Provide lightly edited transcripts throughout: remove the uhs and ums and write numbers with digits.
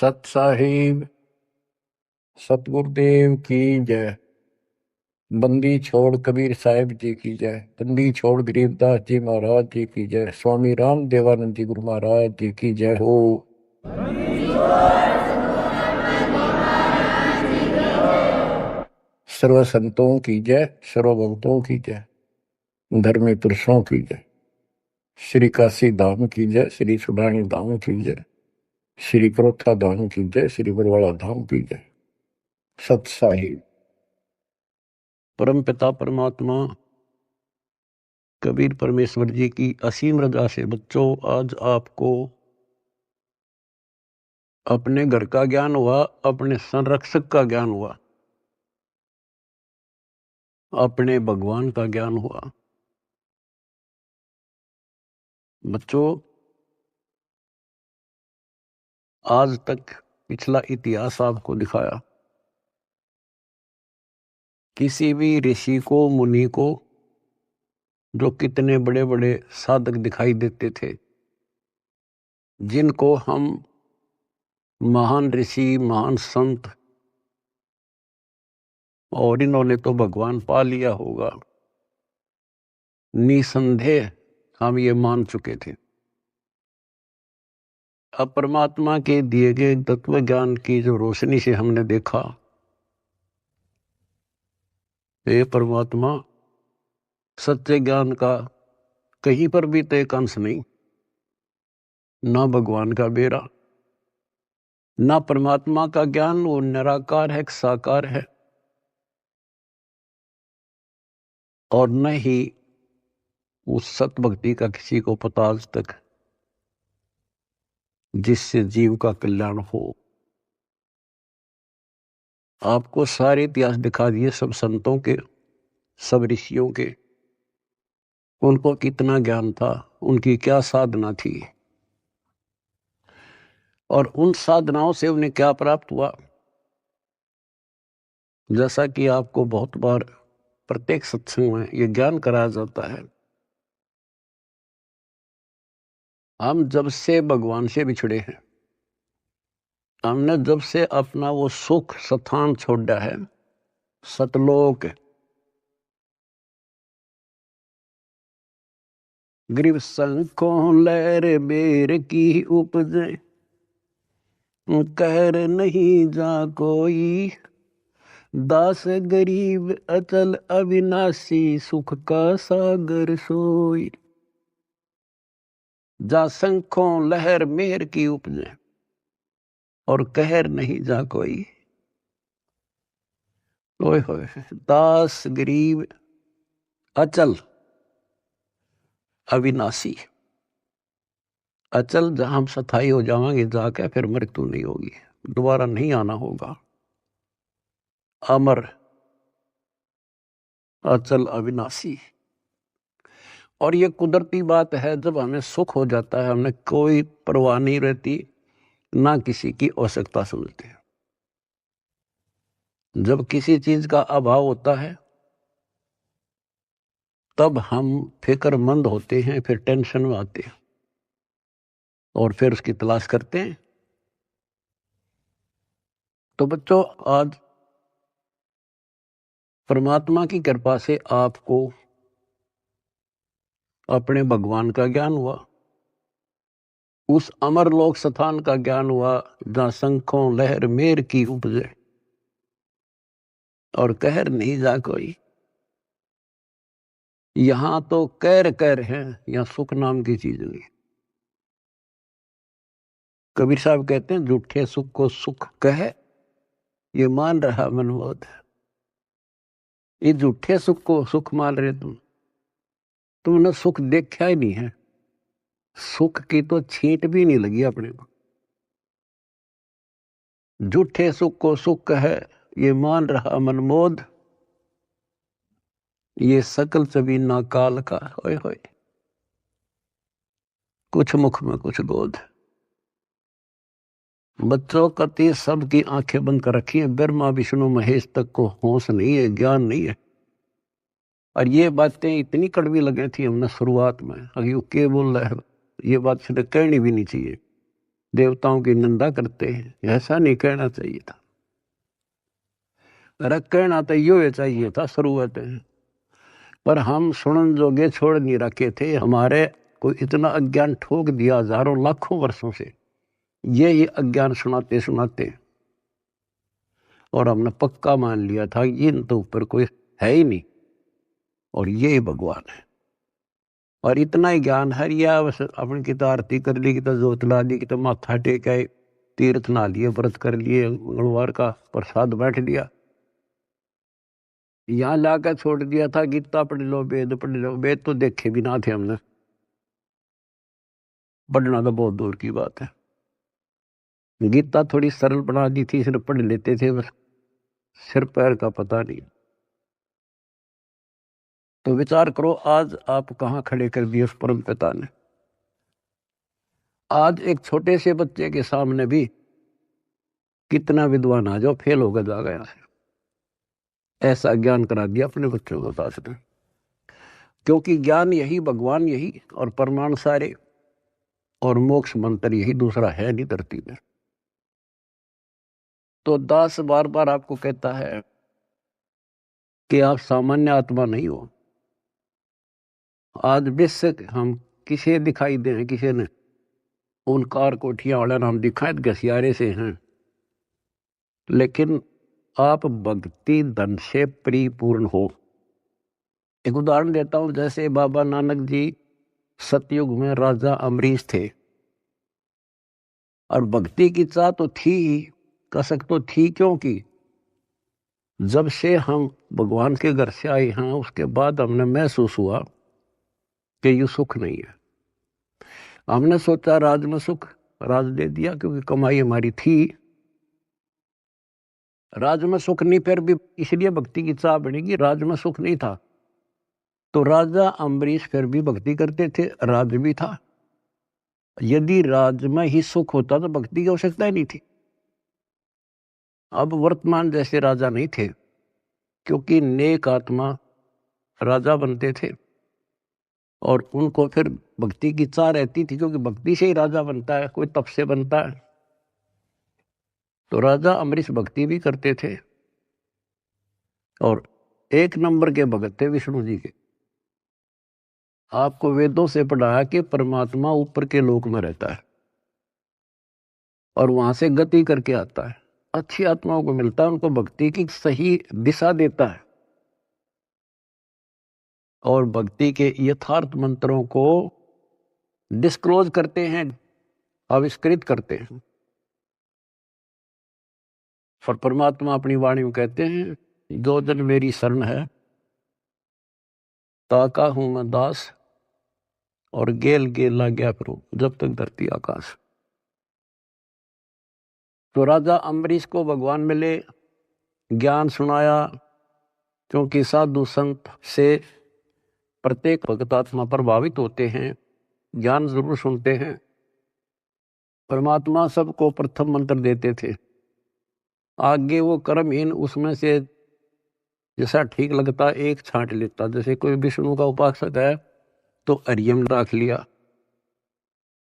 सत साहिब सतगुरुदेव की जय। बंदी छोड़ कबीर साहिब जी की जय। बंदी छोड़ गरीबदास जी महाराज जी की जय। स्वामी राम देवानंद जी गुरु महाराज जी की जय हो। सर्व संतों की जय, सर्व भक्तों की जय, धर्मी पुरुषों की जय। श्री काशी धाम की जय, श्री सुडानी धाम की जय, श्री क्रोथा धाम की जय, श्री बरवाड़ा धाम की जय। सत साहिब। परम पिता परमात्मा कबीर परमेश्वर जी की असीम रजा से बच्चों आज आपको अपने घर का ज्ञान हुआ, अपने संरक्षक का ज्ञान हुआ, अपने भगवान का ज्ञान हुआ। बच्चों आज तक पिछला इतिहास आपको दिखाया। किसी भी ऋषि को, मुनि को जो कितने बड़े बड़े साधक दिखाई देते थे, जिनको हम महान ऋषि, महान संत, और इन्होंने तो भगवान पा लिया होगा, निसंदेह हम ये मान चुके थे। अब परमात्मा के दिए गए तत्व ज्ञान की जो रोशनी से हमने देखा, हे परमात्मा सत्य ज्ञान का कहीं पर भी तो एक अंश नहीं, ना भगवान का बेरा, ना परमात्मा का ज्ञान वो निराकार है, साकार है, और न ही उस सत भक्ति का किसी को पता आज तक जिससे जीव का कल्याण हो। आपको सारे इतिहास दिखा दिए, सब संतों के, सब ऋषियों के, उनको कितना ज्ञान था, उनकी क्या साधना थी, और उन साधनाओं से उन्हें क्या प्राप्त हुआ। जैसा कि आपको बहुत बार प्रत्येक सत्संग में ये ज्ञान कराया जाता है, हम जब से भगवान से बिछड़े हैं, हमने जब से अपना वो सुख स्थान छोड़ा है, सतलोक, ग्रीव संकों लहर बेर की उपजे, कहर नहीं जा कोई, दास गरीब अचल अविनाशी, सुख का सागर सोई। जा संखों लहर मेहर की उपजे, और कहर नहीं जा कोई। ओए होए, दास गरीब अचल अविनाशी। अचल जहां हम स्थायी हो जाएंगे जाके, फिर मृत्यु नहीं होगी, दोबारा नहीं आना होगा। अमर अचल अविनाशी। और ये कुदरती बात है, जब हमें सुख हो जाता है हमें कोई परवाह नहीं रहती, ना किसी की आवश्यकता समझते हैं। जब किसी चीज का अभाव होता है तब हम फिक्रमंद होते हैं, फिर टेंशन में आते हैं और फिर उसकी तलाश करते हैं। तो बच्चों आज परमात्मा की कृपा से आपको अपने भगवान का ज्ञान हुआ, उस अमर लोक स्थान का ज्ञान हुआ जहां शंखों लहर मेर की उपजे, और कहर नहीं जा कोई। यहां तो कैर कैर है, यहां सुख नाम की चीज नहीं। कबीर साहब कहते हैं, झूठे सुख को सुख कहे, ये मान रहा मनमोद। ये झूठे सुख को सुख मान रहे तुमने सुख देखा ही नहीं है, सुख की तो छींट भी नहीं लगी अपने को। झूठे सुख को सुख है, ये मान रहा मनमोद, ये सकल चबीना काल का। होए होए, कुछ मुख में कुछ गोद। बच्चों कति सबकी आंखें बंद कर रखी है, ब्रह्मा विष्णु महेश तक को होश नहीं है, ज्ञान नहीं है। और ये बातें इतनी कड़वी लगी थी हमने शुरुआत में, अभी के बोल रहा है, ये बात कहनी भी नहीं चाहिए। देवताओं की निंदा करते हैं, ऐसा नहीं कहना चाहिए था। अरे कहना तो यो चाहिए था शुरुआत में, पर हम सुनन जोगे छोड़ नहीं रखे थे। हमारे को इतना अज्ञान ठोक दिया हजारों लाखों वर्षों से, ये अज्ञान सुनाते सुनाते, और हमने पक्का मान लिया था इन तो ऊपर कोई है ही नहीं और ये भगवान है। और इतना ही ज्ञान हरिया बस अपनी की तो आरती कर ली, की तो जोत ला दी, की तो माथा टेक आए, तीर्थ ना लिए, व्रत कर लिए, मंगलवार का प्रसाद बैठ लिया, यहाँ लाकर छोड़ दिया था गीता पढ़ लो, वेद पढ़ लो। वेद तो देखे भी ना थे हमने, पढ़ना तो बहुत दूर की बात है। गीता थोड़ी सरल बना दी थी, सिर्फ पढ़ लेते थे बस, सिर पैर का पता नहीं। तो विचार करो आज आप कहाँ खड़े कर दिए उस परम पिता ने। आज एक छोटे से बच्चे के सामने भी कितना विद्वान आ जाओ फेल होकर जा गया है, ऐसा ज्ञान करा दिया अपने बच्चों को दास ने। क्योंकि ज्ञान यही, भगवान यही, और परमाणु सारे, और मोक्ष मंत्र यही, दूसरा है नहीं धरती में। तो दास बार बार आपको कहता है कि आप सामान्य आत्मा नहीं हो। आज विश्व हम किसे दिखाई दे, किसे ने उन कार कोठियां वाले नाम दिखाए घसियारे से हैं, लेकिन आप भक्ति धन से परिपूर्ण हो। एक उदाहरण देता हूं, जैसे बाबा नानक जी सतयुग में राजा अमरीश थे, और भक्ति की चाह तो थी ही, कसक तो थी, क्योंकि जब से हम भगवान के घर से आए हैं उसके बाद हमने महसूस हुआ कि ये सुख नहीं है। हमने सोचा राज में सुख, राज दे दिया क्योंकि कमाई हमारी थी, राज में सुख नहीं, फिर भी इसलिए भक्ति की चाह बनेगी, राज में सुख नहीं था। तो राजा अम्बरीश फिर भी भक्ति करते थे, राज भी था। यदि राज में ही सुख होता तो भक्ति की आवश्यकता ही नहीं थी। अब वर्तमान जैसे राजा नहीं थे, क्योंकि नेक आत्मा राजा बनते थे, और उनको फिर भक्ति की चाह रहती थी, क्योंकि भक्ति से ही राजा बनता है, कोई तप से बनता है। तो राजा अम्बरीश भक्ति भी करते थे, और एक नंबर के भगत थे विष्णु जी के। आपको वेदों से पढ़ाया कि परमात्मा ऊपर के लोक में रहता है और वहां से गति करके आता है, अच्छी आत्माओं को मिलता है, उनको भक्ति की सही दिशा देता है, और भक्ति के यथार्थ मंत्रों को डिस्क्लोज करते हैं, आविष्कृत करते हैं। और परमात्मा अपनी वाणी में कहते हैं, जो जन मेरी शरण है ताका हूं मैं दास, और गेल गेल ला गया फिर जब तक धरती आकाश। तो राजा अम्बरीश को भगवान मिले, ज्ञान सुनाया, क्योंकि साधु संत से प्रत्येक भक्तात्मा प्रभावित होते हैं, ज्ञान जरूर सुनते हैं। परमात्मा सबको प्रथम मंत्र देते थे, आगे वो कर्महीन उसमें से जैसा ठीक लगता एक छांट लेता। जैसे कोई विष्णु का उपासक है तो हरियम रख लिया,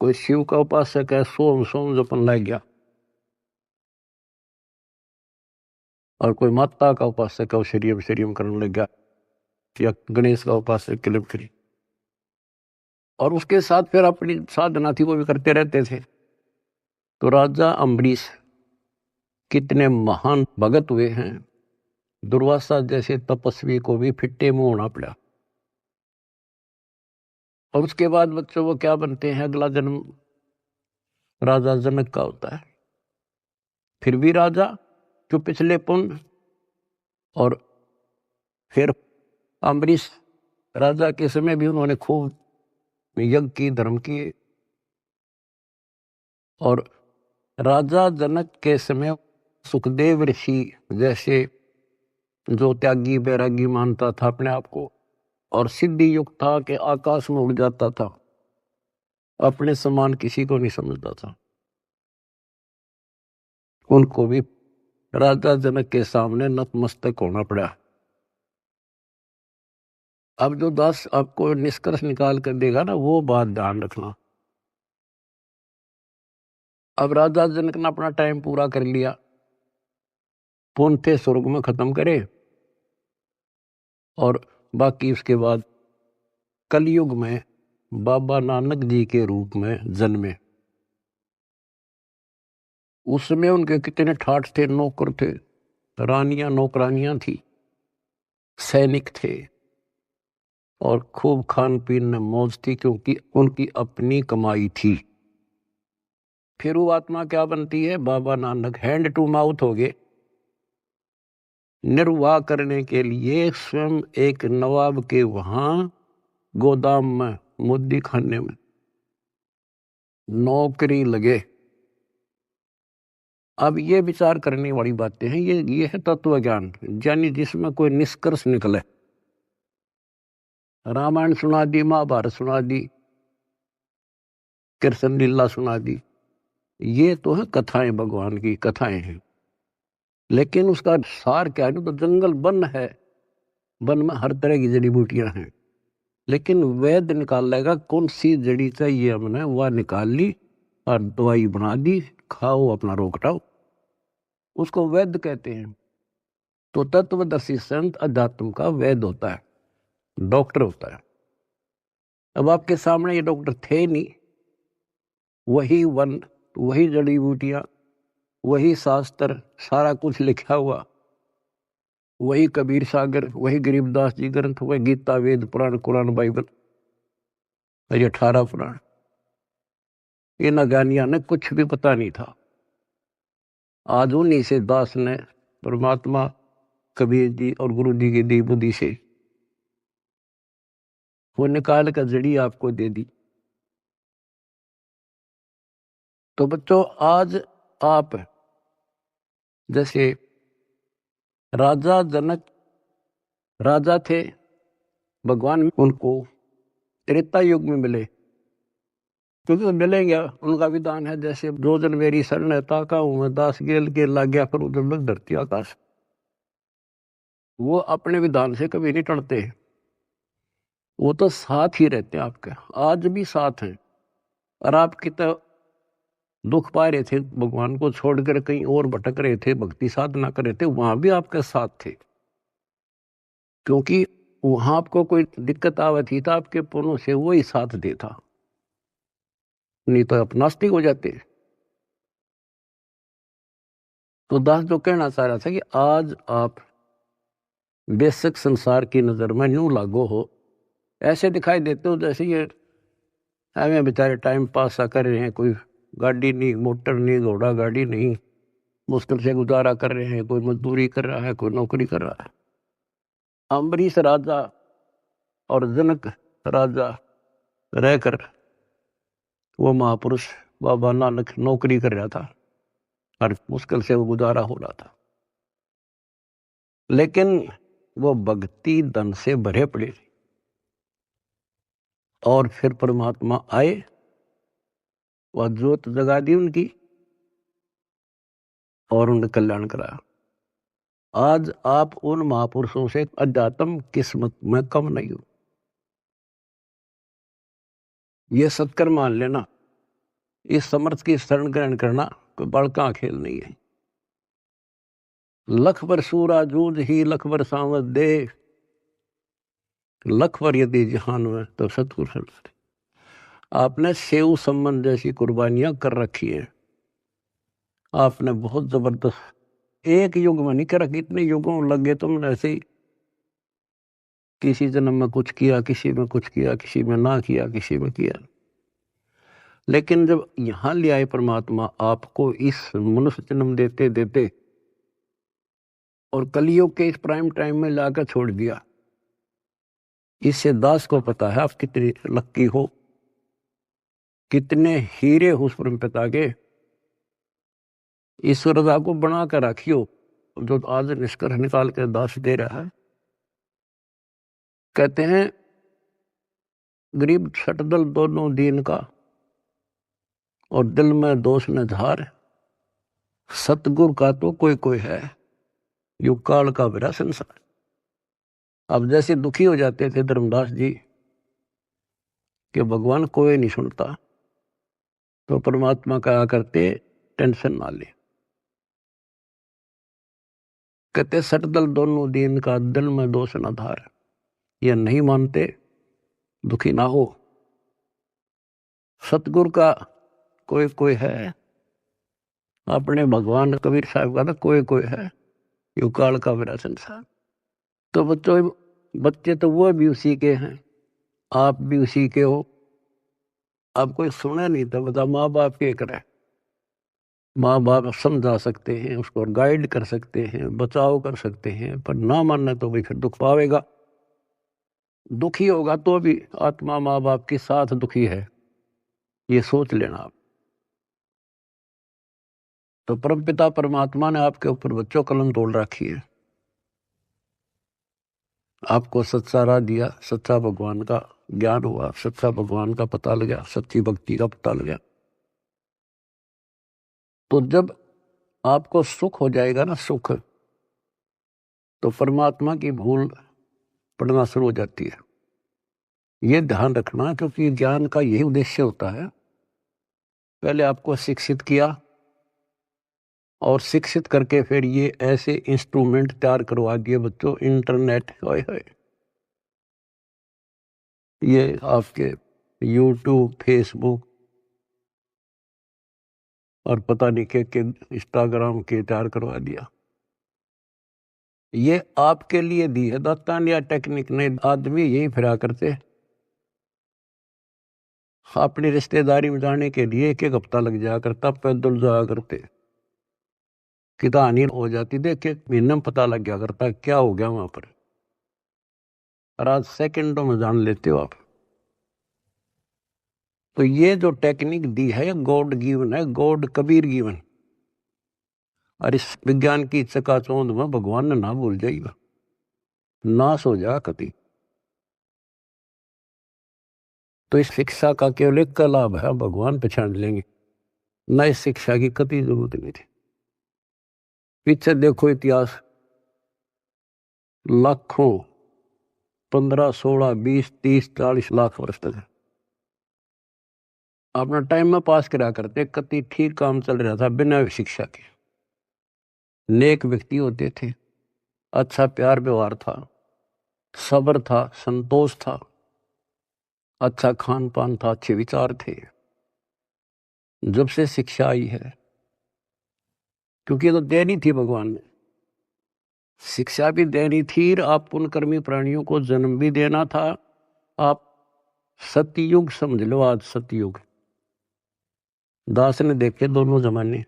कोई शिव का उपासक है सोम सोम जपन लग गया, और कोई माता का उपासक है वो श्रीयम श्रीयम करने लग गया, या गणेश का उपासक क्लिप करी, और उसके साथ फिर अपनी साधना थी वो भी करते रहते थे। तो राजा अम्बरीश कितने महान भगत हुए हैं, दुर्वासा जैसे तपस्वी को भी फिट्टे मुंह होना पड़ा। और उसके बाद बच्चों वो क्या बनते हैं, अगला जन्म राजा जनक का होता है, फिर भी राजा जो पिछले पुण्य, और फिर अम्बरीश राजा के समय भी उन्होंने खूब यज्ञ की, धर्म किए, और राजा जनक के समय सुखदेव ऋषि जैसे जो त्यागी बैरागी मानता था अपने आप को, और सिद्धि युक्त था कि आकाश में उड़ जाता था, अपने समान किसी को नहीं समझता था, उनको भी राजा जनक के सामने नतमस्तक होना पड़ा। अब जो दास आपको निष्कर्ष निकाल कर देगा ना, वो बात ध्यान रखना। अब राजा जनक ने अपना टाइम पूरा कर लिया, पुण्य स्वर्ग में खत्म करे, और बाकी उसके बाद कलयुग में बाबा नानक जी के रूप में जन्मे। उसमें उनके कितने ठाठ थे, नौकर थे, रानियां नौकरानियां थी, सैनिक थे, और खूब खान पीन में मौज थी, क्योंकि उनकी अपनी कमाई थी। फिर वो आत्मा क्या बनती है? Baba Nanak hand to mouth हो गए। निर्वाह करने के लिए स्वयं एक नवाब के वहां गोदाम में, मुद्दी खाने में नौकरी लगे। अब ये विचार करने वाली बातें हैं, ये है तत्व ज्ञान, यानी जिसमें कोई निष्कर्ष निकले। रामायण सुना दी, महाभारत सुना दी, कृष्ण लीला सुना दी, ये तो है कथाएं, भगवान की कथाएं हैं। लेकिन उसका सार क्या है? तो जंगल वन है, वन में हर तरह की जड़ी बूटियां हैं, लेकिन वैद्य निकाल लेगा कौन सी जड़ी चाहिए हमने, वह निकाल ली और दवाई बना दी, खाओ अपना रोग हटाओ, उसको वैद्य कहते हैं। तो तत्वदर्शी संत अध्यात्म का वैद्य होता है, डॉक्टर होता है। अब आपके सामने ये डॉक्टर थे नहीं, वही वन, वही जड़ी बूटियां, वही शास्त्र, सारा कुछ लिखा हुआ, वही कबीर सागर, वही गरीबदास जी ग्रंथ, वही गीता, वेद, पुराण, कुरान, बाइबल, ये 18 पुराण। इन अज्ञानियों ने कुछ भी पता नहीं था। आज उन्हीं से दास ने परमात्मा कबीर जी और गुरु जी की दी बुद्धि से वो निकाल कर जड़ी आपको दे दी। तो बच्चों, आज आप जैसे राजा जनक राजा थे, भगवान उनको त्रेता युग में मिले, क्योंकि तो मिलेंगे, उनका विधान है जैसे जो जन मेरी शरण है ताका हूं मैं दास, गेल के लाग गया फिर उधर लग धरती आकाश। वो अपने विधान से कभी नहीं टलते, वो तो साथ ही रहते हैं आपके, आज भी साथ हैं। और आप कितना दुख पा रहे थे, भगवान को छोड़कर कहीं और भटक रहे थे, भक्ति साधना कर रहे थे, वहां भी आपके साथ थे, क्योंकि वहां आपको कोई दिक्कत आवे थी तो आपके पुण्यों से वो ही साथ देता, नहीं तो आप नास्तिक हो जाते। तो दास जो कहना चाह रहा था कि आज आप बेशक संसार की नजर में यूं लागो हो, ऐसे दिखाई देते हो जैसे ये हमें बेचारे टाइम पास सा कर रहे हैं, कोई गाड़ी नहीं, मोटर नहीं, घोड़ा गाड़ी नहीं, मुश्किल से गुजारा कर रहे हैं, कोई मजदूरी कर रहा है, कोई नौकरी कर रहा है। अम्बरीश राजा और जनक राजा रहकर वो महापुरुष बाबा नानक नौकरी कर रहा था और मुश्किल से वो गुजारा हो रहा था, लेकिन वो भक्ति धन से भरे पड़े। और फिर परमात्मा आए, वह ज्योत जगा दी उनकी और उनका कल्याण कराया। आज आप उन महापुरुषों से अध्यात्म किस्मत में कम नहीं हो, ये सत्कर मान लेना। इस समर्थ की शरण ग्रहण करना कोई बड़का खेल नहीं है। लख बर सूरा जूझ ही लख बर सांवत दे, लख बर यदि जहान में तो सतगुरु। आपने सेव संबंध जैसी कुर्बानियां कर रखी है, आपने बहुत जबरदस्त, एक युग में नहीं कर रखी, इतने युगों लग गए तुमने ऐसे ही, किसी जन्म में कुछ किया, किसी में कुछ किया, किसी में ना किया, किसी में किया। लेकिन जब यहां ले आए परमात्मा आपको इस मनुष्य जन्म देते देते और कलियुग के इस प्राइम टाइम में लाकर छोड़ दिया, इससे दास को पता है आप कितने लक्की हो, कितने हीरे हो उस परम पिता के। इस रजा को बना कर रखियो, जो आज निष्कर्ष निकाल कर दास दे रहा है। कहते हैं गरीब छटदल दोनों दीन का, और दिल में दोष न धार, सतगुरु का तो कोई कोई है, युग काल का बिरा संसार। अब जैसे दुखी हो जाते थे धर्मदास जी कि भगवान कोई नहीं सुनता, तो परमात्मा कहा करते टेंशन ना ले। कहते सट दल दोनों दीन का दिल में दोष न धार। ये नहीं मानते दुखी ना हो। सतगुरु का कोई कोई है, अपने भगवान कबीर साहब का तो कोई कोई है, यू काल का मेरा संसार। तो बच्चे तो वो भी उसी के हैं, आप भी उसी के हो। आप कोई सुने नहीं तो बता माँ बाप के करे। माँ बाप समझा सकते हैं, उसको गाइड कर सकते हैं, बचाव कर सकते हैं, पर ना मानना तो भाई फिर दुख पावेगा। दुखी होगा तो भी आत्मा माँ बाप के साथ दुखी है, ये सोच लेना आप। तो परमपिता परमात्मा ने आपके ऊपर बच्चों कलम तोड़ रखी है। आपको सच्चा राह दिया, सच्चा भगवान का ज्ञान हुआ, सच्चा भगवान का पता लगा, सच्ची भक्ति का पता लगा। तो जब आपको सुख हो जाएगा ना, सुख, तो परमात्मा की भूल पड़ना शुरू हो जाती है। ये ध्यान रखना, क्योंकि ज्ञान का यही उद्देश्य होता है। पहले आपको शिक्षित किया और शिक्षित करके फिर ये ऐसे इंस्ट्रूमेंट तैयार करवा दिए बच्चों, इंटरनेट, ये आपके यूट्यूब, फेसबुक और पता नहीं के इंस्टाग्राम के तैयार करवा दिया। ये आपके लिए दी है दातान या टेक्निक ने। आदमी यही फिरा करते, अपनी रिश्तेदारी में जाने के लिए एक एक हफ्ता लग जाया करता, पैदल जाया करते, कहानी हो जाती, देख एक महीने में पता लग गया करता क्या हो गया वहां पर। और आज सेकंडों में जान लेते हो आप। तो ये जो टेक्निक दी है गॉड गिवन है, गॉड कबीर गिवन। और इस विज्ञान की चकाचौंध में भगवान ने ना भूल जाएगा, नाश हो जा कति। तो इस शिक्षा का केवल एक का लाभ है, भगवान पहचान लेंगे, न इस शिक्षा की कति जरूरत नहीं थी। पीछे देखो इतिहास, लाखों, 15, 16, 20, 30, 40 लाख वर्ष तक अपना टाइम में पास करा करते, कति ठीक काम चल रहा था बिना शिक्षा के। नेक व्यक्ति होते थे, अच्छा प्यार व्यवहार था, सब्र था, संतोष था, अच्छा खान पान था, अच्छे विचार थे। जब से शिक्षा आई है, क्योंकि ये तो देनी थी भगवान ने, शिक्षा भी देनी थी, आप पुण्यकर्मी प्राणियों को जन्म भी देना था। आप सतयुग समझ लो, आज सतयुग। दास ने देखे दोनों जमाने,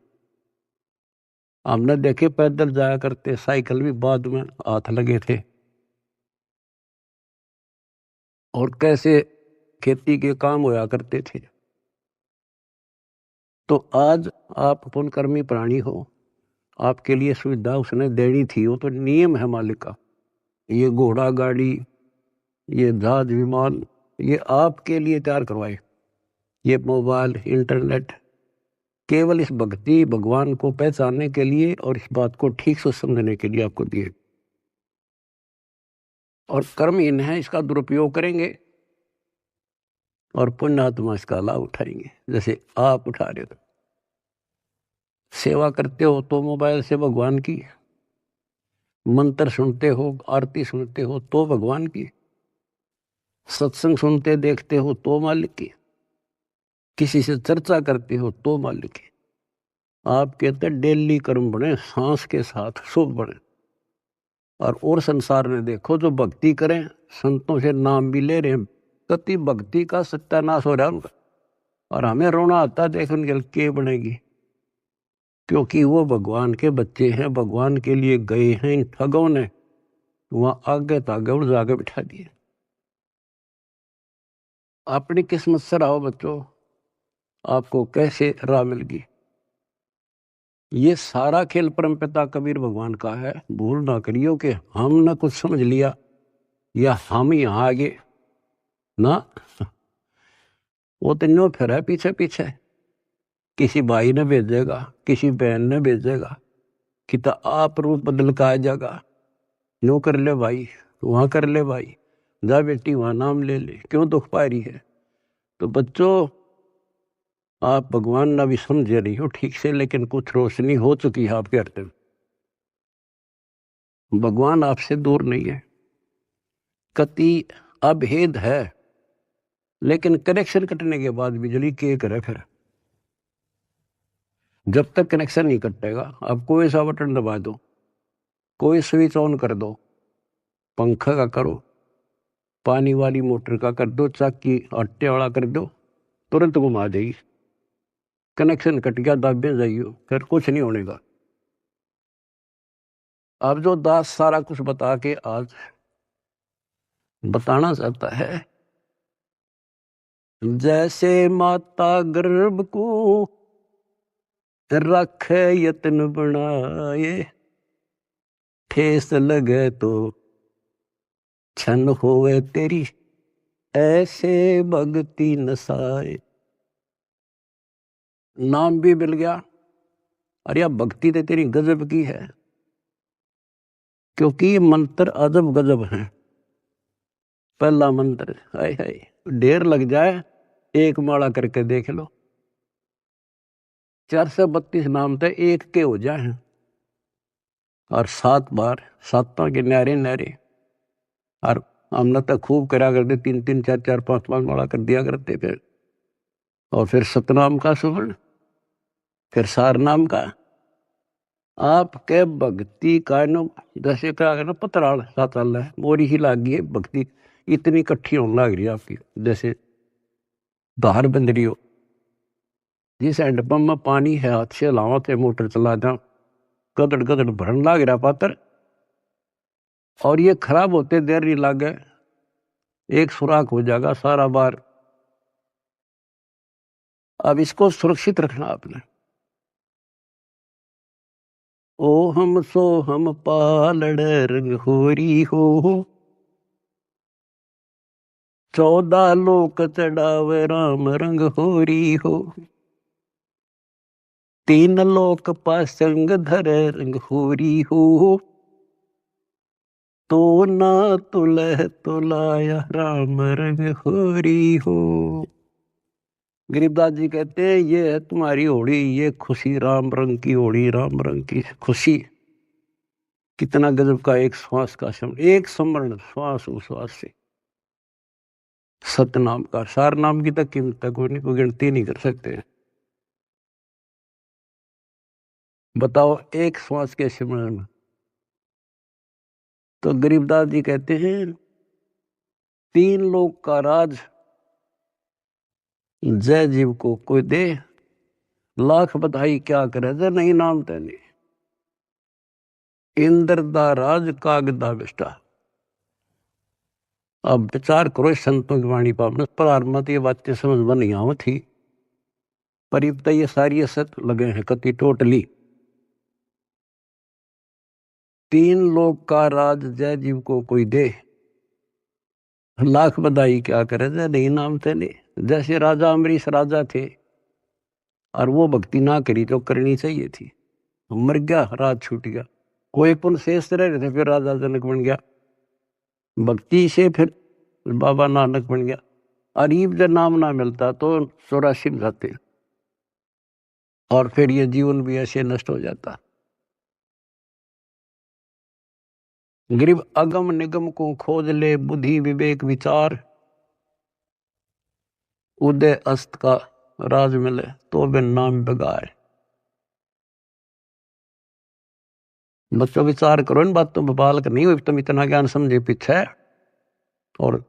हमने देखे पैदल जाया करते, साइकिल भी बाद में हाथ लगे थे, और कैसे खेती के काम होया करते थे। तो आज आप पुण्यकर्मी प्राणी हो, आपके लिए सुविधा उसने देनी थी, वो तो नियम है मालिक का। ये घोड़ा गाड़ी, ये जहाज विमान, ये आपके लिए तैयार करवाए। ये मोबाइल, इंटरनेट केवल इस भक्ति भगवान को पहचानने के लिए और इस बात को ठीक से समझने के लिए आपको दिए। और कर्महीन है, इसका दुरुपयोग करेंगे और पुण्यात्मा इसका लाभ उठाएंगे, जैसे आप उठा रहे हो। सेवा करते हो तो मोबाइल से भगवान की, मंत्र सुनते हो, आरती सुनते हो तो भगवान की, सत्संग सुनते देखते हो तो मालिक की, किसी से चर्चा करते हो तो मालिक की। आप कहते डेली कर्म बने, सांस के साथ शुभ बने। और संसार में देखो, जो भक्ति करें, संतों से नाम भी ले रहे हैं, कति भक्ति का सत्यानाश हो रहा है उनका। और हमें रोना आता देख उनके के बनेगी, क्योंकि वो भगवान के बच्चे हैं, भगवान के लिए गए हैं। इन ठगों ने वहां आगे तागे और जाके बिठा दिए। अपनी किस्मत से रहो बच्चों, आपको कैसे राह मिल गई। ये सारा खेल परमपिता कबीर भगवान का है। भूल ना करियो कि हमने कुछ समझ लिया या हम यहाँ आगे ना, वो तो न्यो फिर है पीछे पीछे। किसी भाई ने भेजेगा, किसी बहन ने भेजेगा कि तो आप रूप बदल का आ जाएगा, न्यो कर ले भाई, वहां कर ले भाई, जा बेटी वहां नाम ले ले, क्यों दुख पा रही है। तो बच्चों, आप भगवान ना भी समझे रही हो ठीक से, लेकिन कुछ रोशनी हो चुकी है आपके हृदय में। भगवान आपसे दूर नहीं है, कति अभेद है, लेकिन कनेक्शन कटने के बाद बिजली के करे फिर। जब तक कनेक्शन नहीं कटेगा, आप कोई सा बटन दबा दो, कोई स्विच ऑन कर दो, पंखा का करो, पानी वाली मोटर का कर दो, चाकी आटे वाला कर दो, तुरंत घुमा देगी। कनेक्शन कट गया, दाबे जाइयो, फिर कुछ नहीं होने का। अब जो दास सारा कुछ बता के आज बताना चाहता है, जैसे माता गर्भ को रखे यत्न बनाए, ठेस लगे तो छन होवे तेरी, ऐसे भक्ति नसाए। नाम भी मिल गया, अरे अब भक्ति तो तेरी गजब की है, क्योंकि ये मंत्र अजब गजब है। पहला मंत्र, हाय हाय, ढेर लग जाए, एक माला करके देख लो, 432 नाम तो एक के हो जाए, और 7 बार, 7 के न्यारे न्यारे। और हमने तो खूब करा करते, 3-3, 4-4, 5-5 माला कर दिया करते फिर। और फिर सतनाम का सुवर्ण, फिर सार नाम का। आपके भक्ति का नो जैसे क्या ना पतराल साताल है, मोरी ही लाग गई है भक्ति, इतनी इकट्ठी होने लग रही है आपकी, जैसे धार बंद रही हो। जिस हैंडपंप में पानी है, हाथ से लावा थे, मोटर चला जा, गदड़ गदड़ भरन लाग रहा पात्र, और ये खराब होते देर नहीं लागे, एक सुराख हो जाएगा सारा बार। अब इसको सुरक्षित रखना आपने। ओ हम सो हम पालड़ रंग होरी हो, 14 लोक चढ़ावे राम रंग होरी हो, 3 लोक पासंग धरे रंग होरी हो, तो ना तुलह तुलाया राम रंग होरी हो। गरीबदास जी कहते हैं, ये है तुम्हारी होड़ी, ये खुशी राम रंग की होड़ी, राम रंग की खुशी। कितना गजब का एक श्वास का शब्द, एक स्मरण, श्वास उश्वास से सतनाम का, सार नाम की तक कीमत तक कोई नहीं, कोई गिनती नहीं कर सकते। बताओ एक श्वास के सिमरन में। तो गरीबदास जी कहते हैं, 3 लोक का राज जय जीव को कोई दे, लाख बधाई क्या करे, जय नहीं नाम तेने, इंद्र दा राज कागदा बिष्टा। अब विचार करो संतों की वाणी पर, प्रारंभ ये बातें समझ में नहीं आव थी, पर ये सारी असत लगे हैं कति टोटली। 3 लोक का राज जय जीव को कोई दे, लाख बधाई क्या करे, जय नहीं नाम तेने। जैसे राजा अमरीश राजा थे, और वो भक्ति ना करी जो करनी चाहिए थी, मर गया, राज छूट गया। कोई पुण्य शेष रह रहे थे, फिर राजा जनक बन गया, भक्ति से फिर बाबा नानक बन गया। अरीब जब नाम ना मिलता तो 84 में जाते, और फिर ये जीवन भी ऐसे नष्ट हो जाता। गरीब अगम निगम को खोज ले, बुद्धि विवेक विचार, उदय अस्त का राज मिले, तो बिन नाम बगाए। बच्चों विचार करो इन बातों पर, बालक नहीं हुई तुम इतना ज्ञान समझे पीछे, और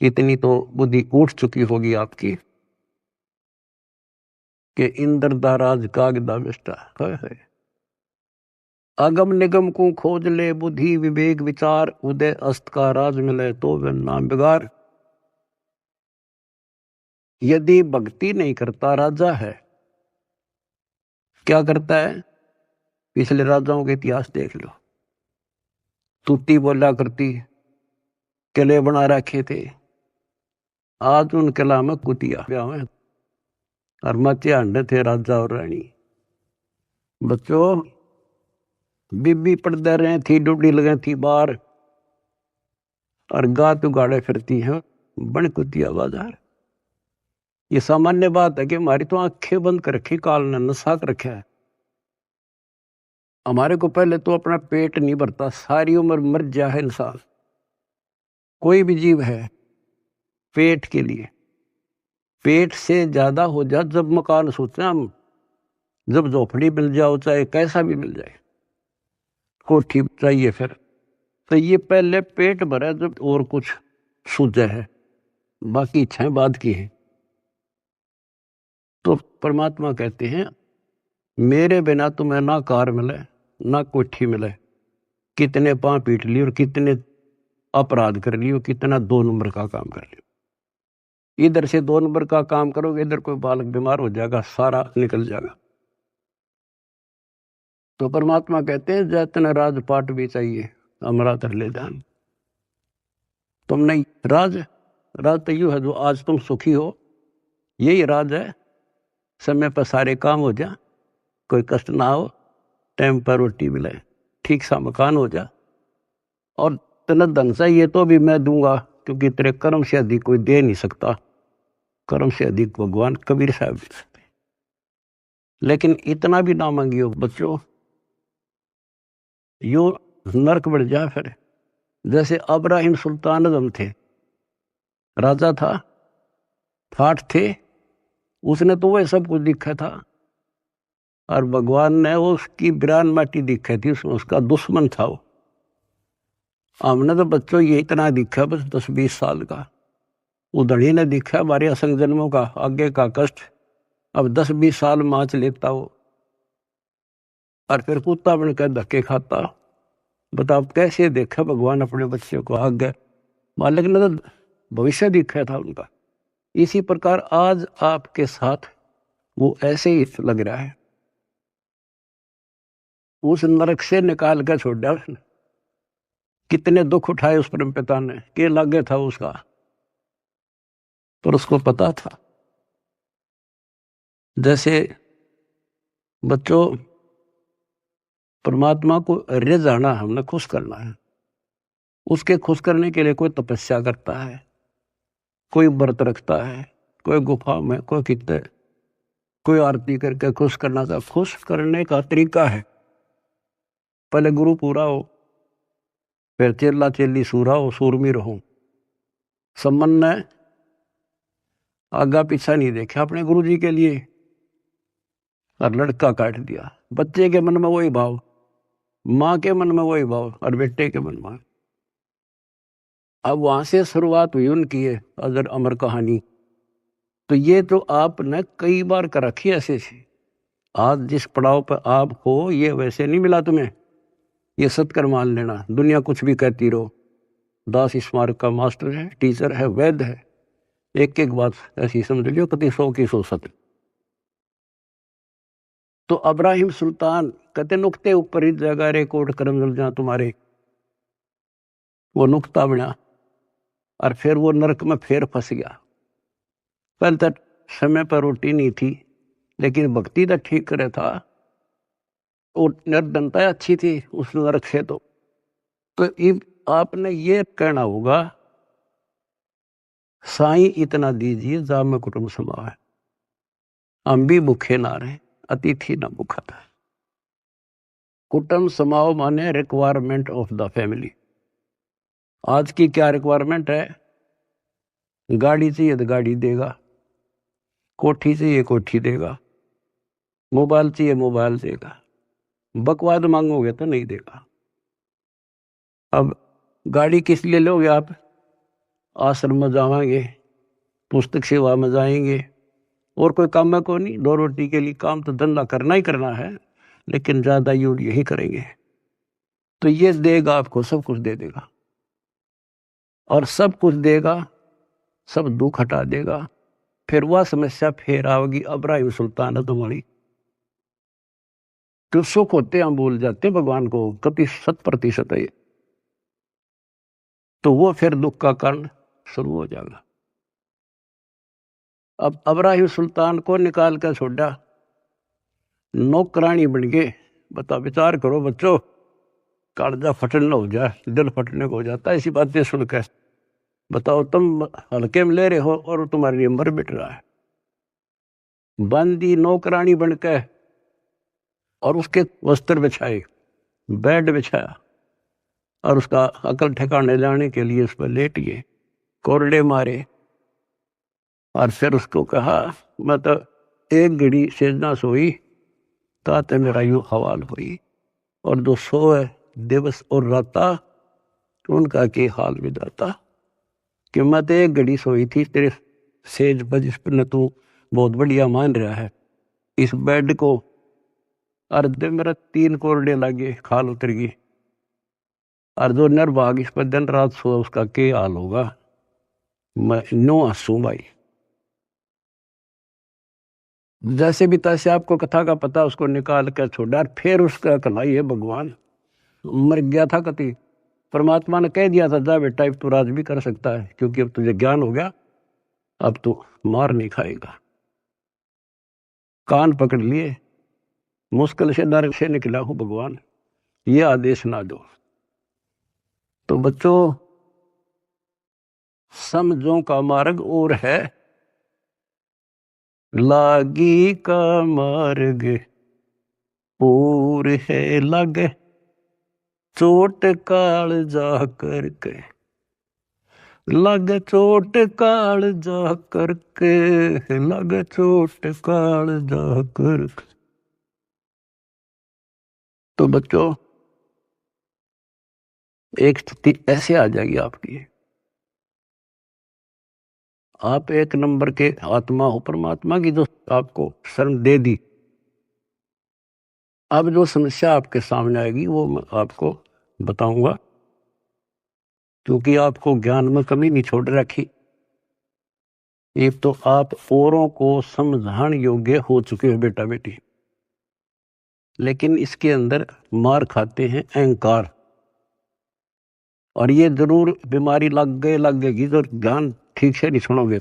इतनी तो बुद्धि उठ चुकी होगी आपकी कि इंद्र दा राज कागदा बिष्टा है। अगम निगम को खोज ले, बुद्धि विवेक विचार, उदय अस्त का राज मिले, तो बिन नाम बिगार। यदि भक्ति नहीं करता राजा है, क्या करता है? पिछले राजाओं के इतिहास देख लो, तूती बोला करती, किले बना रखे थे, आज उन किला में कुतिया ब्याह, और मचे अंडे थे राजा और रानी। बच्चों बीबी पड़दे रहे थी, डूडी लगे थी बाहर, और गात उगाड़े फिरती हैं बन कुतिया बाजार। ये सामान्य बात है कि हमारी तो आंखें बंद कर रखी, काल ने नशा कर रखा है। हमारे को पहले तो अपना पेट नहीं भरता, सारी उम्र मर जा है इंसान, कोई भी जीव है, पेट के लिए। पेट से ज्यादा हो जा जब मकान सोचते हम, जब झोपड़ी मिल जाओ चाहे कैसा भी मिल जाए, कोठी चाहिए फिर, तो ये पहले पेट भरा जब और कुछ सूझे है, बाकी इच्छाएं बाद की है। तो परमात्मा कहते हैं मेरे बिना तुम्हें ना कार मिले ना कोठी मिले, कितने पांव पीट लिए और कितने अपराध कर लियो, कितना 2 नंबर का काम कर लियो। इधर से 2 नंबर का काम करोगे, इधर कोई बालक बीमार हो जाएगा, सारा निकल जाएगा। तो परमात्मा कहते हैं जैतन राजपाट भी चाहिए हमारा तर ले जान। तुम नहीं राज तो यू है जो आज तुम सुखी हो, यही राज है। समय पर सारे काम हो जा, कोई कष्ट ना हो, टाइम पर रोटी मिले, ठीक सा मकान हो जा, और तेना धन चाहिए तो भी मैं दूंगा, क्योंकि तेरे कर्म से अधिक कोई दे नहीं सकता, कर्म से अधिक भगवान कबीर साहब दे सकते। लेकिन इतना भी ना मांगियो बच्चों, यो नरक बढ़ जाए फिर। जैसे अब्राहिम सुल्तान आजम थे, राजा था, ठाठ थे, उसने तो वह सब कुछ दिखा था, और भगवान ने उसकी बिरान माटी दिखी थी, उसमें उसका दुश्मन था वो। हमने तो बच्चों ये इतना दिखा बस 10-20 साल का, उधड़ी ने दिखा हमारे असंग जन्मों का आगे का कष्ट, अब 10-20 साल माच लेता वो, और फिर कुत्ता बन कर धक्के खाता। बताओ कैसे देखा भगवान अपने बच्चे को आगे, मालिक ने तो भविष्य दिखा था उनका। इसी प्रकार आज आपके साथ वो ऐसे ही लग रहा है, उस नरक से निकाल कर छोड़ दिया उसने। कितने दुख उठाए उस परम पिता ने, के लागे था उसका, पर उसको पता था। जैसे बच्चों परमात्मा को रिझाना, हमने खुश करना है, उसके खुश करने के लिए कोई तपस्या करता है, कोई व्रत रखता है, कोई गुफा में, कोई कितने, कोई आरती करके खुश करना था। खुश करने का तरीका है, पहले गुरु पूरा हो, फिर चेला चेली सूरा हो, सूरमी रहो। सम्मन ने आगा पीछा नहीं देखा अपने गुरु जी के लिए, और लड़का काट दिया। बच्चे के मन में वही भाव, माँ के मन में वही भाव, और बेटे के मन में। अब वहां से शुरुआत हुई उनकी है अजर अमर कहानी। तो ये तो आपने कई बार कर रखी है ऐसे से। आज जिस पड़ाव पर आप हो ये वैसे नहीं मिला तुम्हें, ये सत्कर मान लेना। दुनिया कुछ भी कहती रहो, दास स्मारक का मास्टर है, टीचर है, वैद्य है, एक एक बात ऐसी समझ लियो कति 100 की 100 सत्य। तो अब्राहिम सुल्तान कहते नुक्ते ऊपर ही जगह रे कोट करम जल जा तुम्हारे, वो नुक्ता बना, और फिर वो नरक में फिर फंस गया। पहले तक समय पर रोटी नहीं थी, लेकिन भक्ति तो ठीक करे था, और निर्धनता अच्छी थी उस नरक से। तो आपने ये कहना होगा साईं इतना दीजिए जा में कुटुंब समावे, हम भी भूखे ना रहे, अतिथि ना भूखा था। कुटुंब समाओ माने रिक्वायरमेंट ऑफ द फैमिली। आज की क्या रिक्वायरमेंट है? गाड़ी चाहिए तो गाड़ी देगा, कोठी चाहिए कोठी देगा, मोबाइल चाहिए मोबाइल देगा, बकवाद मांगोगे तो नहीं देगा। अब गाड़ी किस लिए लोगे आप? आश्रम में जाएंगे, पुस्तक सेवा में जाएंगे, और कोई काम में को नहीं, 2 रोटी के लिए काम तो धंधा करना ही करना है, लेकिन ज्यादा यूज यही करेंगे। तो ये देगा आपको, सब कुछ दे देगा, और सब कुछ देगा, सब दुख हटा देगा। फिर वह समस्या फिर आओगी अब्राहिम सुल्तान तुम्हारी। तो सुख होते हम भूल जाते भगवान को, कति 100% है। तो वो फिर दुख का कारण शुरू हो जाएगा। अब अब्राहिम सुल्तान को निकाल कर छोड़ा, नौकरानी बन गए। बता विचार करो बच्चों, कालजा फटना हो जाए, दिल फटने को हो जाता है ऐसी बातें सुनकर। बताओ तुम हल्के में ले रहे हो और तुम्हारे लिए मर मिट रहा है। बांदी नौकरानी बनकर और उसके वस्त्र बिछाए, बेड बिछाया और उसका अकल ठिकाने लाने के लिए उस पर लेट गए, कोरडे मारे और फिर उसको कहा मैं तो एक घड़ी सेजना सोई ताते मेरा यूं हवाल हुई, और जो सोए दिवस और राता उनका के हाल विदाता। कि मैं तो एक घड़ी सोई थी तेरे सेज पर जिस पर न तू बहुत बढ़िया मान रहा है, इस बेड को अर्ध मेरा 3 कोरडे लगे, खाल उतर गई, और जो निर्भाग इस पर दिन रात सो उसका क्या हाल होगा। मैं नो हंसू भाई। जैसे भी तैसे आपको कथा का पता उसको निकाल कर छोड़ा, और फिर उसका कलाई है भगवान मर गया था कति, परमात्मा ने कह दिया था जा बेटा अब तू राज भी कर सकता है, क्योंकि अब तुझे ज्ञान हो गया, अब तू मार नहीं खाएगा। कान पकड़ लिए, मुश्किल से नरक से निकला हूं भगवान, ये आदेश ना दो। तो बच्चों समझों का मार्ग और है, लागी का मार्ग और है लागे, चोट काल जा करके, लग चोट काल जा करके, लग चोट काल जा करके। तो बच्चों एक स्थिति ऐसे आ जाएगी आपकी, आप एक नंबर के आत्मा हो परमात्मा की, जो आपको शरण दे दी। अब जो समस्या आपके सामने आएगी वो मैं आपको बताऊंगा, क्योंकि आपको ज्ञान में कमी नहीं छोड़ रखी। एक तो आप औरों को समझाने योग्य हो चुके हो बेटा बेटी, लेकिन इसके अंदर मार खाते हैं अहंकार, और ये जरूर बीमारी लगेगी तो ज्ञान ठीक से नहीं सुनोगे।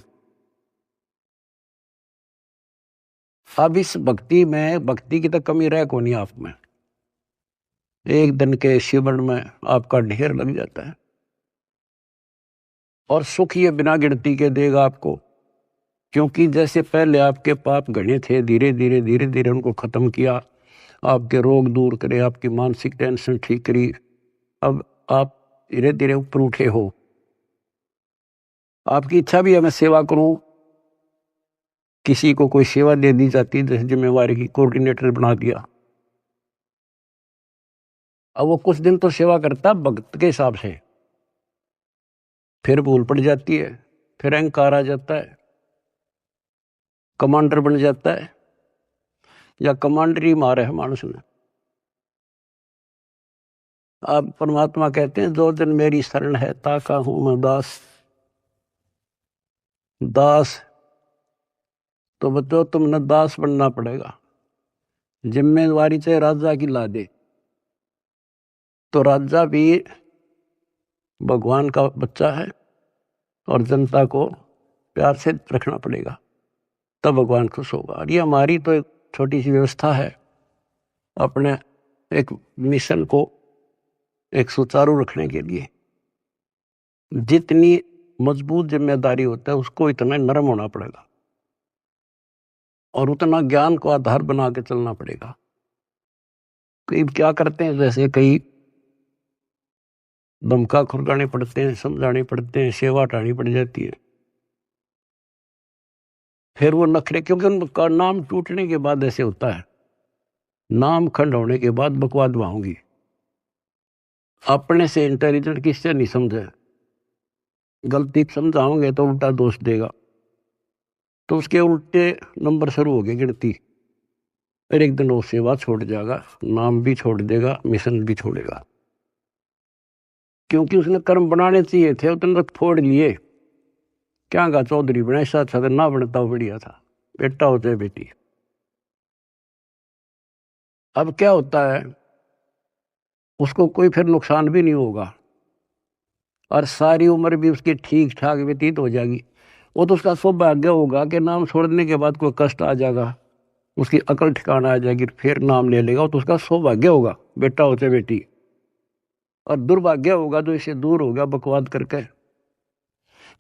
अब इस भक्ति में, भक्ति की तो कमी रह को नहीं आप में, एक दिन के शिवन में आपका ढेर लग जाता है, और सुख ये बिना गिनती के देगा आपको, क्योंकि जैसे पहले आपके पाप घने थे, धीरे धीरे उनको खत्म किया, आपके रोग दूर करे, आपकी मानसिक टेंशन ठीक करी, अब आप धीरे धीरे ऊपर उठे हो। आपकी इच्छा भी है मैं सेवा करूं, किसी को कोई सेवा दे दी जाती, जैसे जिम्मेवारी की कोऑर्डिनेटर बना दिया। अब वो कुछ दिन तो सेवा करता भक्त के हिसाब से, फिर भूल पड़ जाती है, फिर अहंकार आ जाता है, कमांडर बन जाता है, या कमांडर ही मारा है मानुष ने। आप परमात्मा कहते हैं जो दिन मेरी शरण है ताका हूं मैं दास। दास तो बच्चों तुमने दास बनना पड़ेगा। जिम्मेवारी चाहे राजा की ला दे, तो राजा भी भगवान का बच्चा है, और जनता को प्यार से रखना पड़ेगा, तब भगवान खुश होगा। और ये हमारी तो एक छोटी सी व्यवस्था है, अपने एक मिशन को एक सुचारू रखने के लिए। जितनी मजबूत जिम्मेदारी होता है उसको इतना नरम होना पड़ेगा, और उतना ज्ञान को आधार बना के चलना पड़ेगा। कई क्या करते हैं, जैसे कई धमका खुरकाने पड़ते हैं, समझाने पड़ते हैं, सेवा हटानी पड़ जाती है, फिर वो नखरे, क्योंकि उनका नाम टूटने के बाद ऐसे होता है, नाम खंड होने के बाद बकवाद होंगी। अपने से इंटेलिजेंट किससे नहीं समझे, गलती समझाओगे तो उल्टा दोष देगा, तो उसके उल्टे नंबर शुरू हो गए गिनती, फिर एक दिन वो सेवा छोड़ जाएगा, नाम भी छोड़ देगा, मिशन भी छोड़ेगा, क्योंकि उसने कर्म बनाने चाहिए थे, उतने तक फोड़ लिए। क्या का चौधरी बना, ऐसा अच्छा ना बनता बढ़िया था, बेटा हो चाहे बेटी। अब क्या होता है, उसको कोई फिर नुकसान भी नहीं होगा, और सारी उम्र भी उसकी ठीक ठाक व्यतीत हो जाएगी। वो तो उसका सौभाग्य होगा कि नाम छोड़ने के बाद कोई कष्ट आ जाएगा, उसकी अकल ठिकाना आ जाएगी, फिर नाम ले लेगा, तो उसका सौभाग्य होगा, बेटा हो चाहे बेटी। और दुर्भाग्य होगा जो इससे दूर होगा बकवाद करके,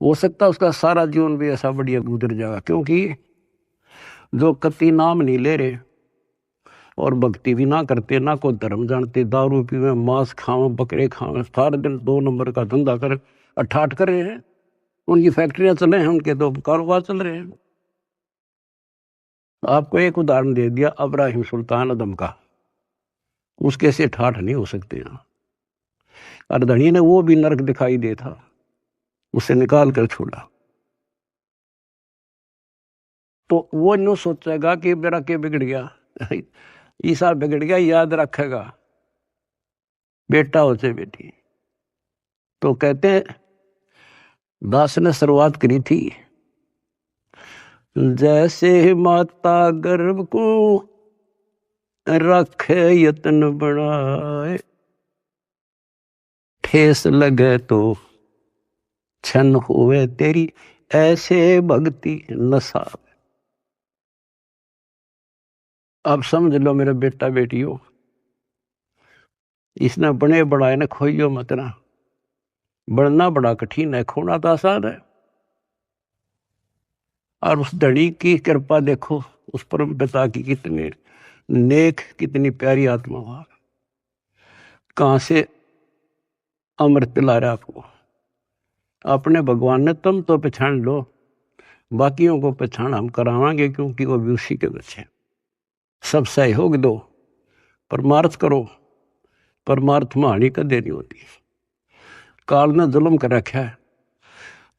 हो सकता है उसका सारा जीवन भी ऐसा बढ़िया गुजर जाएगा, क्योंकि जो कति नाम नहीं ले रहे और भक्ति भी ना करते, ना को धर्म जानते, दारू पीवे, मांस खावे, बकरे खावे, सारे दिन 2 नंबर का धंधा कर अठाठ कर रहे हैं। उनकी फैक्ट्रियां चले हैं, उनके तो कारोबार चल रहे हैं। आपको एक उदाहरण दे दिया अब्राहिम सुल्तान अदम का, उसके से ठाठ नहीं हो सकते यहाँ। अर्धनी ने वो भी नरक दिखाई दे था, उसे निकाल कर छोड़ा। तो वो न्यू सोचेगा कि मेरा क्या बिगड़ गया, ईसा बिगड़ गया, याद रखेगा बेटा हो चाहे बेटी। तो कहते हैं दास ने शुरुआत करी थी, जैसे माता गर्भ को रखे यत्न बढ़ाए, ठेस लगे तो छन हुए तेरी, ऐसे भक्ति नशा। अब समझ लो मेरे बेटा बेटियों, इसने बने बढ़ाए ने खोइयो मत ना। बढ़ना बड़ा कठिन है, खोना तो आसान है। और उस धड़ी की कृपा देखो, उस परम पिता की कितने नेक, कितनी प्यारी आत्मा हुआ, कहां से अमृत पिला रहा आपको। अपने भगवान ने तुम तो पहचान लो, बाकियों को पहचान हम करावांगे, क्योंकि वो भी उसी के बच्चे। सब सहयोग दो, परमार्थ करो। परमार्थ में हानि कदे नहीं होती। काल ने जुल्म कर रखा है,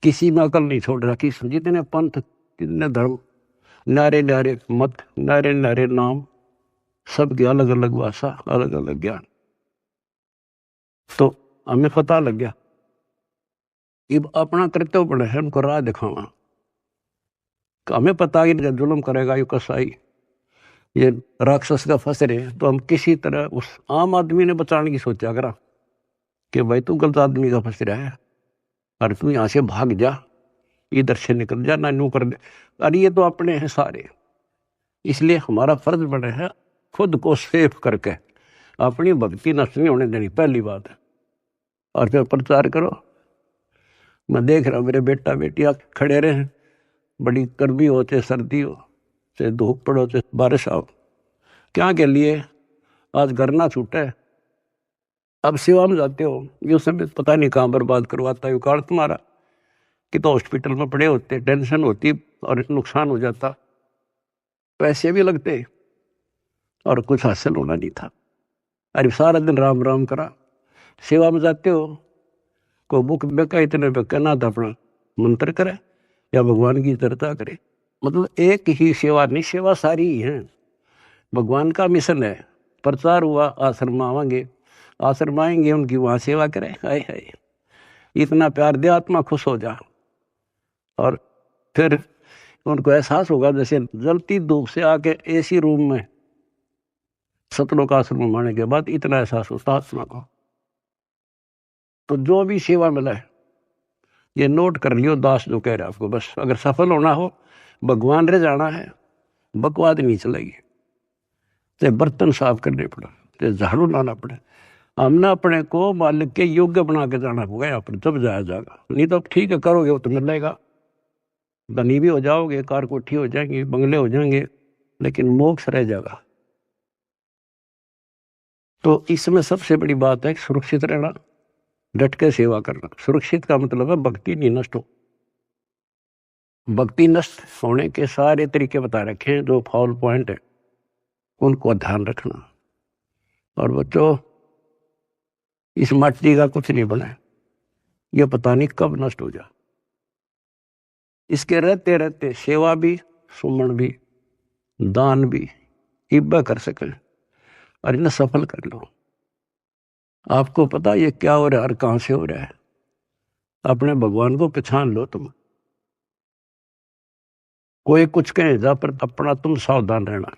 किसी में अकल नहीं छोड़ रखी। जितने पंथ, जितने धर्म, नारे नारे मत, नारे नारे नाम, सबकी अलग अलग भाषा, अलग अलग ज्ञान। तो हमें पता लग गया अब अपना कर्तव्य बने है उनको राह दिखावा। हमें पता ही जुल्म करेगा ये कसाई, ये राक्षस का फंस रहे, तो हम किसी तरह उस आम आदमी ने बचाने की सोचा करा कि भाई तू गलत आदमी का फंस रहा है और तू यहां से भाग जा, इधर से निकल जा, ना यूं कर दे। अरे ये तो अपने हैं सारे, इसलिए हमारा फर्ज बने है खुद को सेफ करके अपनी भक्ति नष्ट नहीं होने देनी, पहली बात है। और फिर प्रचार करो। मैं देख रहा हूं मेरे बेटा बेटियां खड़े रहे, बड़ी गर्मी हो चाहे सर्दी हो, चाहे धूप पड़ो चाहे बारिश आओ, क्या के लिए आज घर ना छूटे। अब सेवा में जाते हो, ये समय पता नहीं कहाँ बर्बाद करवाता है काल तुम्हारा। कि तो हॉस्पिटल में पड़े होते, टेंशन होती और नुकसान हो जाता, पैसे भी लगते और कुछ हासिल होना नहीं था। अरे सारा दिन राम राम करा। सेवा में जाते हो, को बुक बेका इतने बेका ना था, अपना मंत्र करे या भगवान की चर्चा करे। मतलब एक ही सेवा नहीं, सेवा सारी ही है। भगवान का मिशन है। प्रचार हुआ, आश्रम आवांगे, आश्रम आएंगे, उनकी वहां सेवा करें। हाय हाय, इतना प्यार दे, आत्मा खुश हो जा। और फिर उनको एहसास होगा जैसे जलती धूप से आके एसी रूम में सतलोक आश्रम आने के बाद इतना एहसास होता आत्मा को। तो जो भी सेवा मिला है ये नोट कर लियो, दास जो कह रहे आपको, बस अगर सफल होना हो, भगवान रे जाना है, बकवाद नहीं चलेगी। चाहे बर्तन साफ करने पड़े, चाहे झाड़ू लाना पड़े, हमने अपने को मालिक के योग्य बना के जाना होगा यहाँ पर, जब जाया जाएगा। नहीं तो ठीक है करोगे वो तो मिलेगा, धनी भी हो जाओगे, कार कोठी हो जाएंगे, बंगले हो जाएंगे, लेकिन मोक्ष रह जाएगा। तो इसमें सबसे बड़ी बात है सुरक्षित रहना, डट के सेवा करना। सुरक्षित का मतलब है भक्ति नहीं नष्ट हो। भक्ति नष्ट होने के सारे तरीके बता रखे हैं, जो फाउल पॉइंट है उनको ध्यान रखना। और बच्चों, इस माटी का कुछ नहीं बना, ये पता नहीं कब नष्ट हो जाए। इसके रहते रहते सेवा भी, सुमन भी, दान भी इब्बा कर सके और इन्हें सफल कर लो। आपको पता ये क्या हो रहा है और कहां से हो रहा है, अपने भगवान को पहचान लो। तुम कोई कुछ कहे जा, पर अपना तुम सावधान रहना।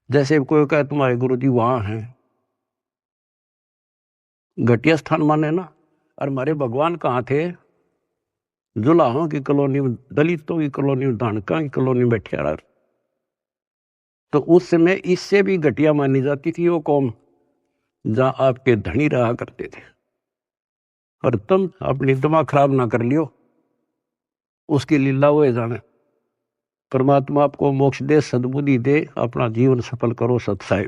जैसे कोई कहे तुम्हारे गुरु जी वहां हैं, घटिया स्थान माने ना। और हमारे भगवान कहाँ थे? जुलाहों की कॉलोनी में, दलितों की कॉलोनी में, धानका की कॉलोनी में बैठे रहा। तो उस समय इससे भी घटिया मानी जाती थी वो कौम, जहां आपके धनी रहा करते थे। और तुम अपनी दिमाग खराब ना कर लियो, उसकी लीला वो जाने। परमात्मा आपको मोक्ष दे, सद्बुद्धि दे, अपना जीवन सफल करो। सत्साई।